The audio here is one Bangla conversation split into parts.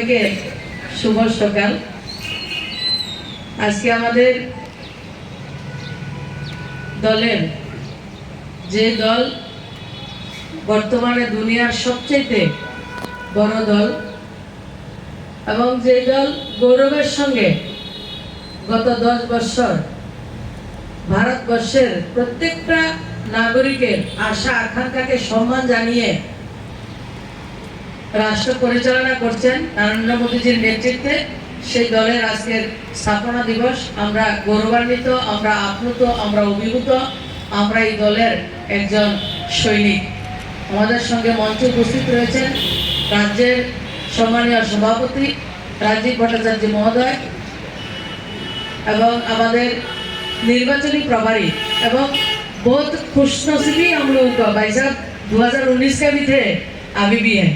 সবাইকে শুভ সকাল। আজকে আমাদের দলের যে দল বর্তমানে দুনিয়ার সবচেয়ে বড় দল এবং যে দল গৌরবের সঙ্গে গত 10 বছর ভারতবর্ষের প্রত্যেকটা নাগরিকের আশা আকাঙ্ক্ষাকে সম্মান জানিয়ে রাষ্ট্র পরিচালনা করছেন নরেন্দ্র মোদীজির নেতৃত্বে, সেই দলের আজকের স্থাপনা দিবস। আমরা গৌরবান্বিত, আমরা আপ্লুত, আমরা অভিভূত। আমরা এই দলের একজন সৈনিক। আমাদের সঙ্গে মঞ্চে উপস্থিত রয়েছেন রাজ্যের সম্মানীয় সভাপতি রাজীব ভট্টাচার্য মহোদয় এবং আমাদের निर्वाचनी प्रभारी एवं बहुत खुशनसीबी हम लोगों का भाई साहब 2019 का भी थे, अभी भी हैं,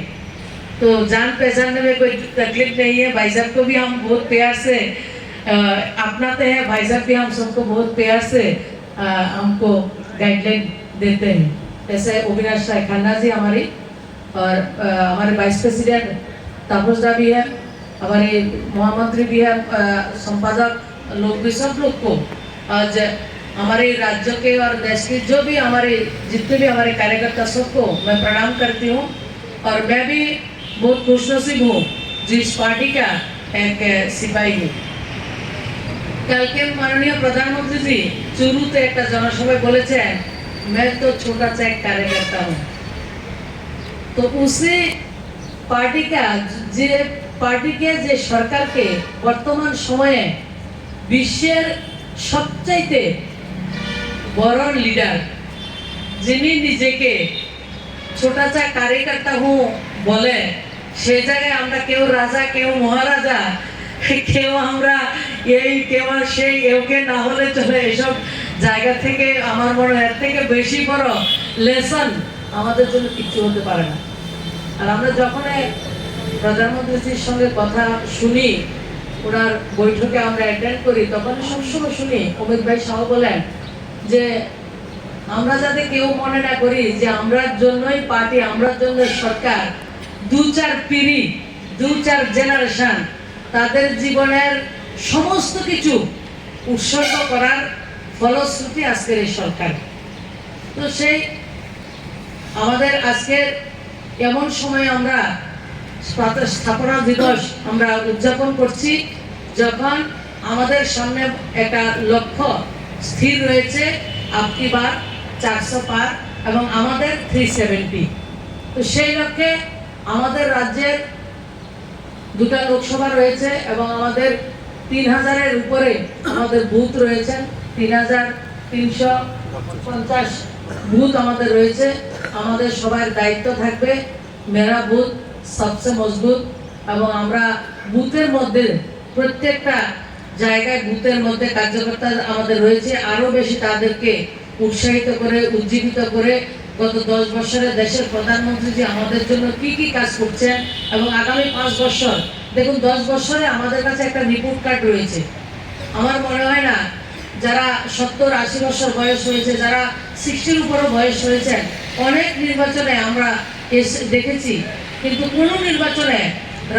तो जान पहचानने में कोई तकलीफ नहीं है। भाई साहब को भी हम बहुत प्यार से अपनाते हैं, भाई साहब भी हम सबको बहुत प्यार से हमको गाइडलाइन देते हैं। जैसे अविनाश राय खन्ना जी हमारी और हमारे वाइस प्रेसिडेंट तापसदा भी है, हमारे महामंत्री भी है, संपादक लोग भी, सब लोग को आज हमारे राज्य के और देश के जो भी हमारे जितने भी हमारे कार्यकर्ता सबको मैं प्रणाम करती हूँ। और मैं भी बहुत खुशनसीब हूँ जिस पार्टी का एक सिपाही हूँ। कल के माननीय प्रधानमंत्री जी चुरुते एक जनसभा बोले मैं तो छोटा सा एक कार्यकर्ता हूँ, तो उसी पार्टी का जे पार्टी के जे सरकार के वर्तमान समय विश्वेर सबचाइते बड़ लिडार जिनी निजेके छोटा सा कार्यकर्ता हूँ बोले, से जगह আমরা কেউ রাজা কেউ মহারাজা কেউ আমরা এই কেউ সেই এওকে না হলে চলে, এসব জায়গা থেকে আমার মনে হয় এর থেকে বেশি বড় লেসন আমাদের জন্য কিছু হতে পারে না। আর আমরা যখন প্রধানমন্ত্রীর সঙ্গে কথা শুনি, ওনার বৈঠকে আমরা অ্যাটেন্ড করি, তখন সবসময় শুনি অমিত ভাই সহ বলেন যে আমরা যাতে কেউ মনে না করি যে আমরার জন্যই পার্টি, আমরার জন্য সরকার, 2-4 পিঢ়ি 2-4 জেনারেশন তাদের জীবনের সমস্ত কিছু উৎসর্গ করার ফলশ্রুতি আজকের এই সরকার। তো সেই আমাদের আজকের এমন সময় আমরা স্থাপনা দিবস আমরা উদযাপন করছি, যখন আমাদের সামনে একটা লক্ষ্য স্থির রয়েছে আপকি বার 400 পার এবং আমাদের 370। তো সেই লক্ষ্যে আমাদের রাজ্যের 2টা লোকসভা রয়েছে এবং আমাদের 3000-এর উপরে আমাদের বুথ রয়েছেন, 3350 বুথ আমাদের রয়েছে। আমাদের সবার দায়িত্ব থাকবে মেরা বুথ সবচেয়ে মজবুত, এবং আমরা বুথের মধ্যে প্রত্যেকটা জায়গায় বুথের মধ্যে কার্যকর্তা আমাদের রয়েছে, আরো বেশি তাদেরকে উৎসাহিত করে উজ্জীবিত করে গত 10 বছরে দেশের প্রধানমন্ত্রী যে আমাদের জন্য কি কি কাজ করছেন এবং আগামী 5 বছর দেখুন, 10 বছরে আমাদের কাছে একটা রিপোর্ট কার্ড রয়েছে। আমার মনে হয় না যারা 70-80 বছর বয়স হয়েছে, যারা 60-র উপরও বয়স হয়েছেন, অনেক নির্বাচনে আমরা দেখেছি, কিন্তু কোনো নির্বাচনে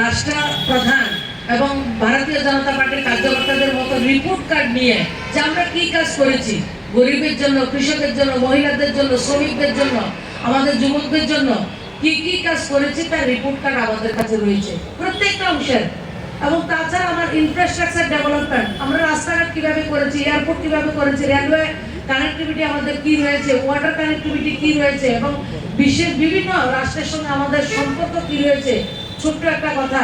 রাষ্ট্রপ্রধান এবং ভারতীয় জনতা পার্টির কার্যকর্তাদের মতো রিপোর্ট কার্ড নিয়ে যে আমরা কি কাজ করেছি গরিবের জন্য, কৃষকের জন্য, মহিলাদের জন্য, শ্রমিকদের জন্য, আমাদের যুবকদের জন্য কি কি কাজ করেছি তার রিপোর্ট কার্ড আমাদের কাছে রয়েছে প্রত্যেকটা অংশের। এবং তাছাড়া আমার ইনফ্রাস্ট্রাকচার ডেভেলপমেন্ট, আমরা রাস্তাঘাট কিভাবে করেছি, এয়ারপোর্ট কিভাবে করেছি, রেলওয়ে কানেক্টিভিটি আমাদের কি রয়েছে, ওয়াটার কানেক্টিভিটি কি রয়েছে, এবং বিশ্বের বিভিন্ন রাষ্ট্রের সঙ্গে আমাদের সম্পর্ক কি রয়েছে। ছোট্ট একটা কথা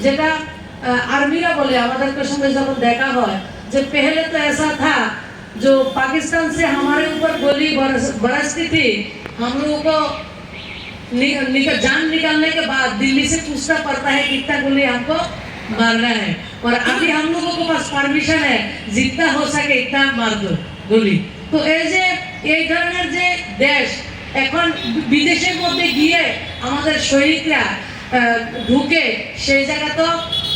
যেটা আর্মিরা বলে আমাদের সঙ্গে যখন দেখা হয় যে पहले तो ऐसा था जो पाकिस्तान से हमारे ऊपर गोली बरसती थी, हम लोगों को जान निकालने के बाद दिल्ली से पूछना पड़ता है कितना गोली हमको मारना है, और अभी हम लोगों के पास परमिशन है जितना हो सके इतना मार दो गोली। तो এই ধরনের যে দেশ এখন বিদেশের মধ্যে গিয়ে আমাদের সৈনিকরা ঢুকে সেই জায়গা তো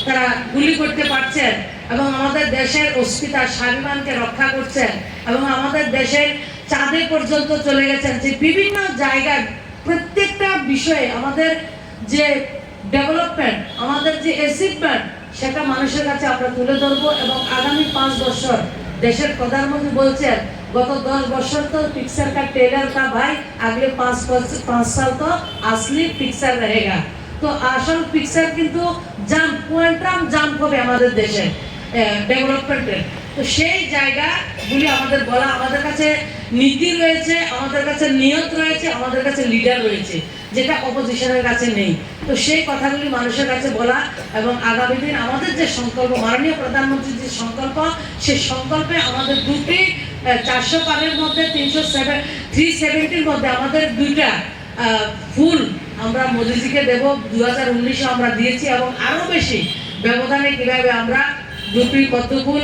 তারা গুলি করতে পারছেন এবং আমাদের দেশের অস্মিতা স্বাভিমানকে রক্ষা করছেন এবং আমাদের দেশের চাঁদে পর্যন্ত চলে গেছেন। যে বিভিন্ন জায়গায় প্রত্যেকটা বিষয়ে আমাদের যে ডেভেলপমেন্ট, আমাদের যে অ্যাচিভমেন্ট, সেটা মানুষের কাছে আমরা তুলে ধরবো। এবং আগামী 5 বছর দেশের প্রধানমন্ত্রী বলছেন गत 10 वर्ष तो पिक्चर का ट्रेलर था भाई, अगले 5 साल तो असली पिक्चर रहेगा। तो আসল পিকচার কিন্তু জাম্প, কোয়ান্টাম জাম্প হবে আমাদের দেশে ডেভেলপমেন্টের। তো সেই জায়গাগুলি আমাদের বলা, আমাদের কাছে নীতি রয়েছে, আমাদের কাছে নিয়ত রয়েছে, আমাদের কাছে লিডার রয়েছে, যেটা অপোজিশনের কাছে নেই। তো সেই কথাগুলি মানুষের কাছে বলা এবং আগামী দিন আমাদের যে সংকল্প, মাননীয় প্রধানমন্ত্রীর যে সংকল্প, সেই সংকল্পে আমাদের দুটি 400 পারের মধ্যে 370-র মধ্যে আমাদের দুইটা ফুল আমরা মোদিজিকে দেব। 2019-এ আমরা দিয়েছি এবং আরো বেশি ব্যবধানে কিভাবে আমরা দুটি পদ্মফুল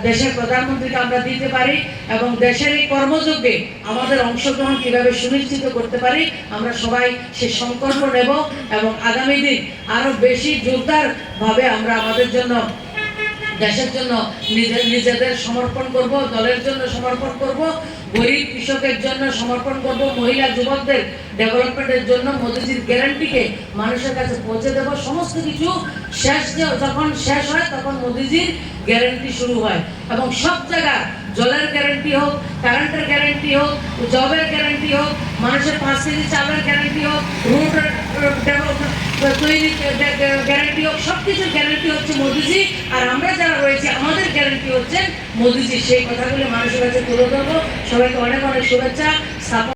দেশের প্রধানমন্ত্রীকে আমরা দিতে পারি এবং দেশের এই কর্মযজ্ঞে আমাদের অংশগ্রহণ কিভাবে সুনিশ্চিত করতে পারি, আমরা সবাই সে সংকল্প নেব এবং আগামী দিন আরো বেশি জোরদার ভাবে আমরা আমাদের জন্য, দেশের জন্য নিজেদের সমর্পণ করব, দলের জন্য সমর্পণ করব, গরিব কৃষকের জন্য সমর্পণ করব, মহিলা যুবকদের ডেভেলপমেন্টের জন্য মোদিজির গ্যারান্টিকে মানুষের কাছে পৌঁছে দেব। সমস্ত কিছু যখন শেষ হয় তখন মোদিজির গ্যারান্টি শুরু হয় এবং সব জায়গায় জলের গ্যারান্টি হোক, কারেন্টের গ্যারান্টি হোক, জবের গ্যারান্টি হোক, মানুষের 5 কেজি চালের গ্যারান্টি হোক, রোড তৈরি গ্যারান্টি হোক, সব কিছুর গ্যারান্টি হচ্ছে মোদিজি। আর আমরা যারা রয়েছে আমাদের গ্যারান্টি হচ্ছে মোদিজি। সেই কথাগুলি মানুষের কাছে তুলে ধরবো। সবাইকে অনেক অনেক শুভেচ্ছা।